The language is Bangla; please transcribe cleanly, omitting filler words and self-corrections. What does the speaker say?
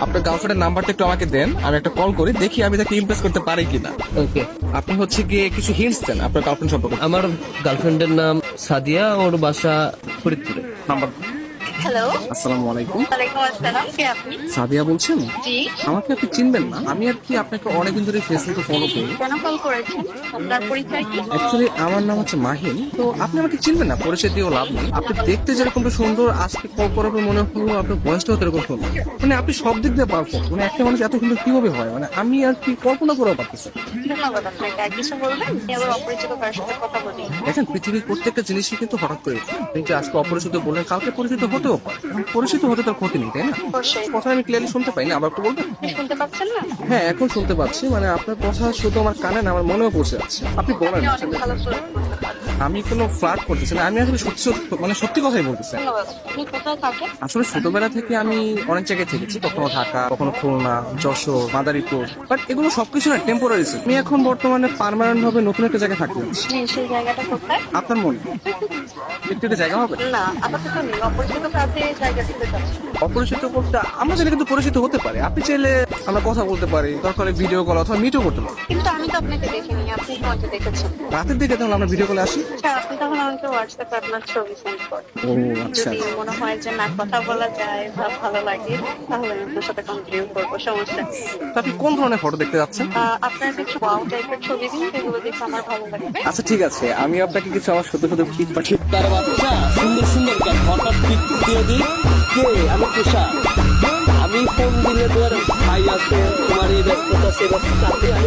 আপনার গার্লফ্রেন্ডের নাম্বারটা একটু আমাকে দেন, আমি একটা কল করি, দেখি আমি তাকে ইমপ্রেস করতে পারি কিনা। ওকে। আপনি হচ্ছে গিয়ে কিছু হিন্টস দেন আপনার গার্লফ্রেন্ড সম্পর্কে। আমার গার্লফ্রেন্ডের নাম সাদিয়া, ওর বাসা ফরিদপুরে। নাম্বার। হ্যালো, আসসালামু আলাইকুম। ওয়ালাইকুম আসসালাম। কে আপনি? সাদিয়া বলছেন? জি। আমাকে আপনি চিনবেন না, আমি আর কি আপনাকে অনেকদিন ধরে ফেসবুকে ফলো করি। কেন কল করেছেন? আপনার পরিচয় কি? অ্যাকচুয়ালি আমার নাম হচ্ছে মাহিন, তো আপনি আমাকে চিনবেন না, পরিচয় দিয়েও লাভ নেই। আপনি দেখতে যেরকমটা সুন্দর, আজকে কল করার পর মনে হলো আপনার বয়সটাও এরকম সুন্দর। মানে আপনি সব দিক দিয়ে পারফেক্ট, মানে একটা মানুষ এত সুন্দর কিভাবে হয়, মানে আমি আর কি কল্পনা করেও পারতেছি না। ধন্যবাদ আপনাকে। আর কিছু বলবেন? আমি আবার অপরিচিত কারোর সাথে কথা বলি। দেখেন, পৃথিবীর প্রত্যেকটা জিনিসই কিন্তু হঠাৎ করে উঠে। আপনি যে আজকে অপরিচিত বললেন, কালকে পরিচিত হতেও পারে। এখন পরিচিত হতে তার ক্ষতি নেই, তাই না? অবশ্যই। কথা আমি ক্লিয়ারলি শুনতে পাইনি, আবার একটু বলবেন? শুনতে পাচ্ছেন না? হ্যাঁ, এখন শুনতে পাচ্ছি। মানে আপনার কথা শুধু আমার কানে না, আমার মনেও পৌঁছে যাচ্ছে। আপনি বলেন। আপনি অনেক ভালো ফ্লার্ট করতে পারেন। আমি কোনো ফ্লার্ট করতেছি না, আমি আসলে সত্যি মানে সত্যি কথাই বলতেছি। ধন্যবাদ। আপনি কোথায় থাকেন? আসলে ছোটবেলা থেকে আমি অনেক জায়গায় থেকেছি, কখনো ঢাকা, কখনো খুলনা, যশোর, মাদারীপুর, বাট এগুলো সবকিছু না টেম্পোরারি ছিল। আমি এখন বর্তমানে পার্মানেন্ট ভাবে নতুন একটা জায়গায় থাকতে যাচ্ছি। জি, সেই জায়গাটা কোথায়? আপনার মনে একটু একটা জায়গা হবে? না, আপাতত নেই। অপরিচিত কাউকে জায়গা দিতে চাচ্ছি। অপরিচিত বলতে আমরা চাইলে কিন্তু পরিচিত হতে পারে। আপনি চাইলে আমরা কথা বলতে পারি, দরকার হলে ভিডিও কল অথবা মিটও করতে পারি। কিন্তু আমি তো আপনাকে দেখিনি, আপনি তো আমাকে দেখেছেন। রাতের দিকে তাহলে আমরা ভিডিও কলে আসি। আচ্ছা, আপনি তখন আমাকে হোয়াটসঅ্যাপে আপনার ছবি সেন্ড করেন। ও আচ্ছা। যদি মনে হয় যে না কথা বলা যায় বা ভালো লাগে, তাহলে আমি আপনার সাথে কন্টিনিউ করবো, সমস্যা নেই। তো আপনি কোন ধরনের ফটো দেখতে যাচ্ছেন? আপনার কিছু ওয়াও টাইপের ছবি দিন, যেগুলো দেখে আমার ভালো লাগবে। আচ্ছা ঠিক আছে, আমি আপনাকে কিছু আমার সত্য সত্য পিক পাঠিয়ে। তার বাচ্চা সুন্দর সুন্দর গান হঠাৎ পিক দিয়ে দিই। কে? আমি তুষা। আমি ফোন দিলে তোর ভাই আছে, তোমার এই ব্যস্ততা সে ব্যস্ততা, আমি